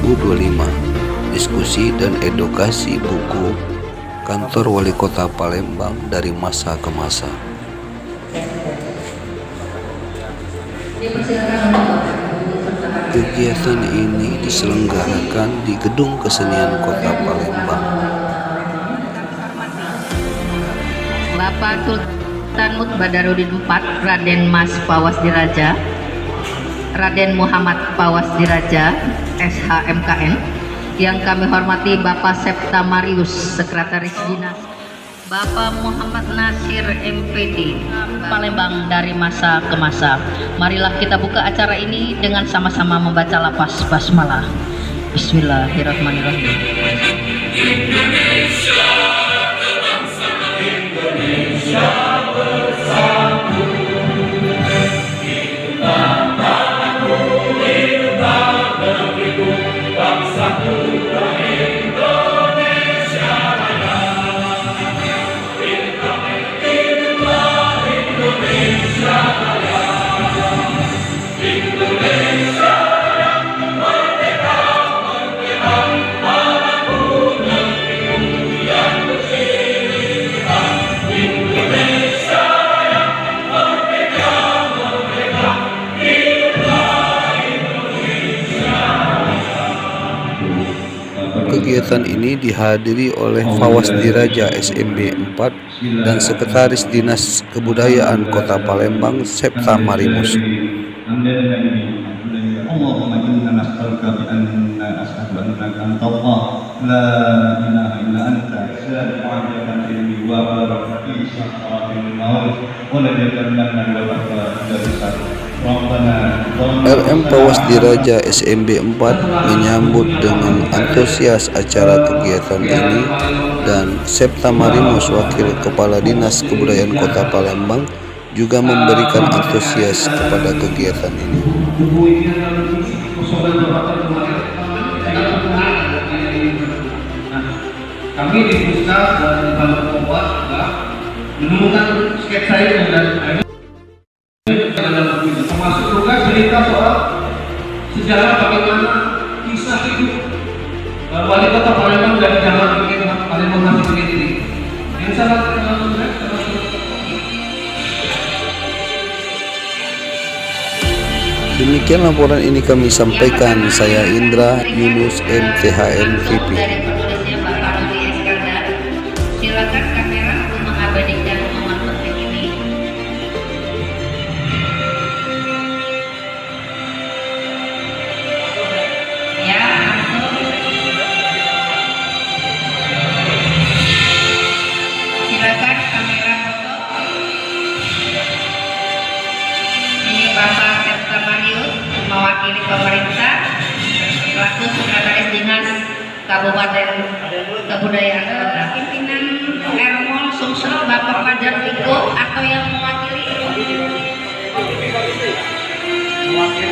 2025. Diskusi dan edukasi buku Kantor Wali Kota Palembang dari masa ke masa. Kegiatan ini diselenggarakan di Gedung Kesenian Kota Palembang. Bapak Sultan Badarudin IV, Raden Mas Pawas Diraja, Raden Muhammad Pawas Diraja, SHMKN, yang kami hormati Bapak Septa Marius, Sekretaris Dinas, Bapak Muhammad Nasir MPD, Palembang dari masa ke masa. Marilah kita buka acara ini dengan sama-sama membaca lafaz basmalah. Bismillahirrahmanirrahim. Indonesia bersatu, kita mampu kita negeriku, bangsaku Indonesia Raya. Hiduplah Indonesia Raya, Indonesia yang merdeka, merdeka, mampu negeriku yang bersih. Indonesia yang merdeka, merdeka, hiduplah Indonesia. Kegiatan ini dihadiri oleh Pawas Diraja SMB 4 dan Sekretaris Dinas Kebudayaan Kota Palembang Septa Marius. Allahumma inna nas'aluka bi anna ashhadu annaka antallah la ilaha illa anta subhanaka inni wa barakatuh fi syafa'atil maut wa la yadanna wa barakatuh. RM Pawas Diraja SMB 4 menyambut dengan antusias acara kegiatan ini, dan Septa Marius, Wakil Kepala Dinas Kebudayaan Kota Palembang, juga memberikan antusias kepada kegiatan ini. Kami di pusat dan Balai Kompas juga menemukan sketsa itu dan termasuk juga cerita soal sejarah bagaimana kisah hidup Wali Kota Palembang dari zaman Palembang masih sendiri. Yang sangat Demikian laporan ini kami sampaikan. Saya Indra Yunus MTHN VP. Silakan kamera untuk mengabadikan momen penting ini. Ya, langsung. Silakan kamera foto. Ini Bapak Septa Marius mewakili pemerintah selaku Sekretaris Dinas Kabupaten Kebudayaan Kota. Pimpinan Ermol Sumsel Bapak Fajar Viko atau yang mewakili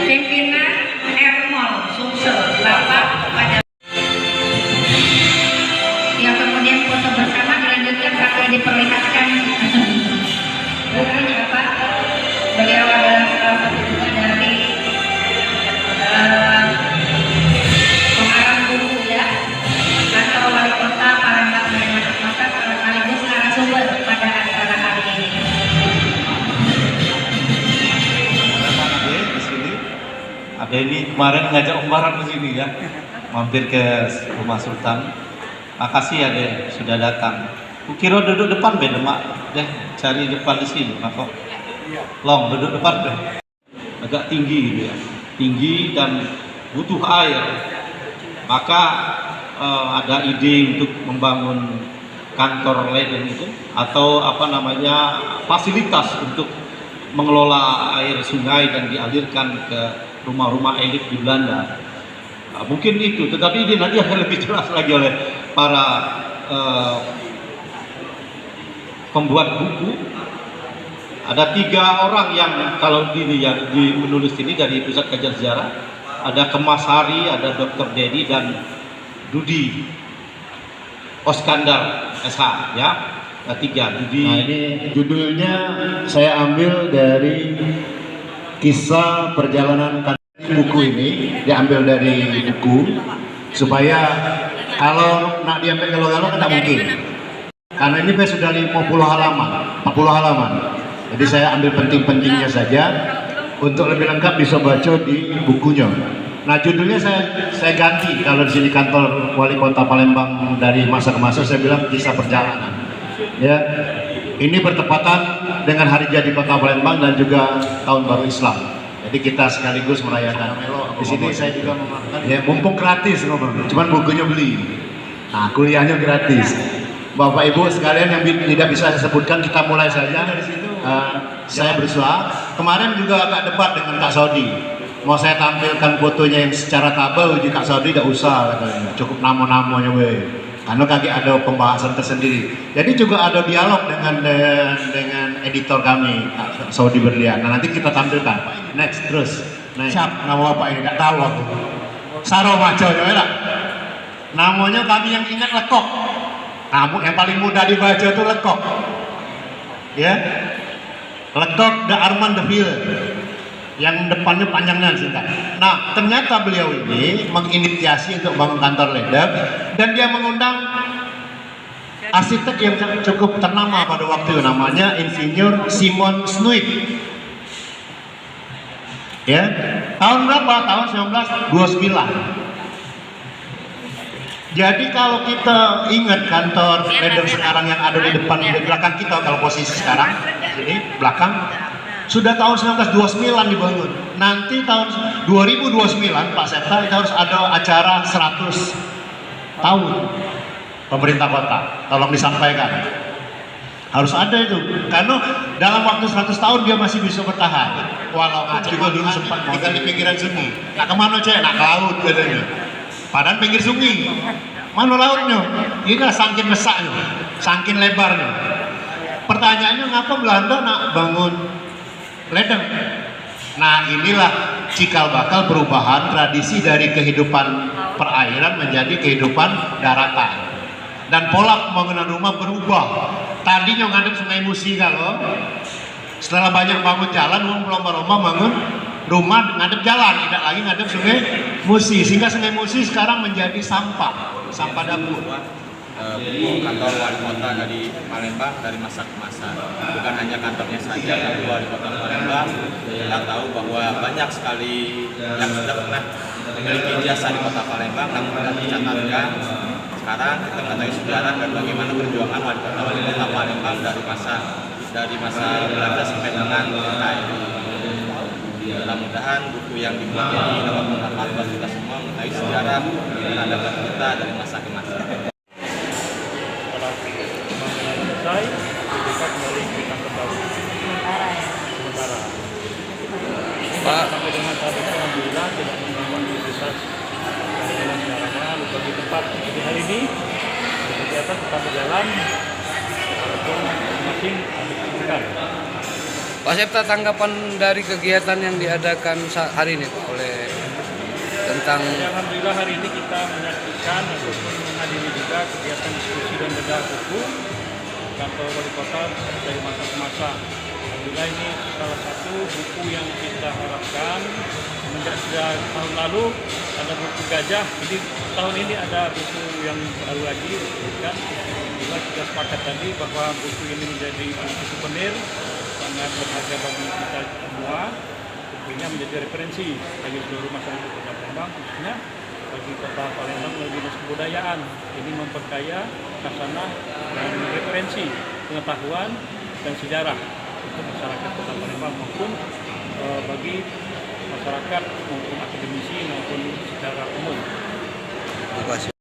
pimpinan Ermol Sumsel Bapak Fajar. Yang kemudian foto bersama dilanjutkan sampai diperlihatkan bukunya Pak. Beliau adalah salah satu juga dari pengarang buku ya, Kantor Wali Kota Palembang dari masa ke masa, sekaligus narasumber pada acara hari ini. Di sini ada ini kemarin ngajak umbaran ke sini ya, mampir ke rumah Sultan. Makasih ya deh sudah datang. Kukira duduk depan be mak deh, cari depan di sini kok. Long duduk depan deh. Agak tinggi gitu ya, tinggi dan butuh air. Maka ada ide untuk membangun kantor ledeng itu atau apa namanya fasilitas untuk mengelola air sungai dan dialirkan ke rumah-rumah elit di Belanda. Mungkin itu, tetapi ini nanti akan lebih jelas lagi oleh para pembuat buku. Ada 3 orang yang kalau yang menulis ini dari Pusat Kajian Sejarah. Ada Kemas Hari, ada Dr. Dedi dan Dudi Oskandar SH ya. Ada 3 Dudi. Nah, ini judulnya saya ambil dari kisah perjalanan buku ini, diambil dari buku supaya kalau nak diambil galo-galo kan tidak mungkin. Karena ini sudah 50 halaman, 40 halaman. Jadi saya ambil penting-pentingnya saja. Untuk lebih lengkap bisa baca di bukunya. Nah, judulnya saya ganti. Kalau di sini kantor Wali Kota Palembang dari masa ke masa, saya bilang kisah perjalanan. Ya, ini bertepatan dengan hari jadi Kota Palembang dan juga Tahun Baru Islam. Jadi kita sekaligus merayakan. Di sini saya juga memakan. Ya, mumpung gratis ngomong. Cuman bukunya beli. Nah, kuliahnya gratis. Bapak Ibu sekalian yang tidak bisa saya sebutkan, kita mulai saja dari situ. Saya berusaha. Kemarin juga agak debat dengan Kak Saudi. Mau saya tampilkan fotonya yang secara tabel, uji Kak Saudi tidak usah katanya. Cukup nama-namanya weh. Karena kaki ada pembahasan tersendiri. Jadi juga ada dialog dengan editor kami, Kak Saudi Berlian. Nah, nanti kita tampilkan. Next terus. Siap nama Bapak ini? Tidak tahu aku. Saro Majo ya. Namanya kami yang ingat Lekok. Namun yang paling mudah dibaca itu Lekok. Ya. Lekok de Armand de Ville. Yang depannya panjangnya singkat. Nah, ternyata beliau ini menginisiasi untuk bangun kantor ledek dan dia mengundang arsitek yang cukup ternama pada waktu itu, namanya Insinyur Simon Snoeck. Ya. Tahun berapa? Tahun 1929. Jadi kalau kita ingat kantor ledeng sekarang yang ada di depan, di belakang kita, kalau posisi sekarang ini belakang, sudah tahun 1929 dibangun. Nanti tahun 2029 Pak Septa itu harus ada acara 100 tahun pemerintah kota. Tolong disampaikan. Harus ada itu. Karena dalam waktu 100 tahun dia masih bisa bertahan. Walaupun juga dulu sempat tinggal di pinggiran sungai. Nah, kemana cek? Nah, ke laut katanya. Padahal pinggir sungai. Mana lautnya? Ini kan saking besarnya, saking lebarnya. Pertanyaannya, ngapa Belanda nak bangun ledeng? Nah, inilah cikal bakal perubahan tradisi dari kehidupan perairan menjadi kehidupan daratan. Dan pola pembangunan rumah berubah. Tadinya ngadep Sungai Musi, kalau setelah banyak bangun jalan, lomba-lomba bangun rumah ngadep jalan, tidak lagi ngadep Sungai Musi, sehingga Sungai Musi sekarang menjadi sampah dapur. Buku kantor wali kota dari Palembang dari masa ke masa, bukan hanya kantornya saja, tapi wali kota Palembang kita tahu bahwa banyak sekali yang sudah pernah memiliki jasa di kota Palembang namun tidak dicatatkan. Sekarang kita mengetahui sejarah dan bagaimana perjuangan wali kota Palembang dari masa Belanda sampai dengan NKRI. Mudah-mudahan buku yang dibuat ini dapat bermanfaat bagi kita semua mengetahui sejarah peradaban kita dari masa ke masa. Selesai, kita kembali ke kantor baru. Sementara. Pak. Sampai dengan saat ini alhamdulillah tidak mengalami aktivitas jalan sekarang bagi tempat. Jadi hari ini kegiatan tetap berjalan walaupun masing dikesibukan. Pak Septa, tanggapan dari kegiatan yang diadakan hari ini Pak oleh tentang Alhamdulillah hari ini kita menyaksikan ataupun menghadiri juga kegiatan diskusi dan bedah buku kantor wali kota dari masa ke masa. Alhamdulillah ini salah satu buku yang kita harapkan. Semenjak sudah tahun lalu ada buku gajah, jadi tahun ini ada buku yang baru lagi disebutkan. Alhamdulillah kita sepakat tadi bahwa buku ini menjadi buku souvenir sangat berharga bagi kita semua, tentunya menjadi referensi bagi seluruh masyarakat Kota Palembang, khususnya bagi Kota Palembang melalui dinas kebudayaan. Ini memperkaya khasanah dan referensi pengetahuan dan sejarah untuk masyarakat Kota Palembang maupun bagi masyarakat maupun akademisi maupun secara umum. Terima kasih.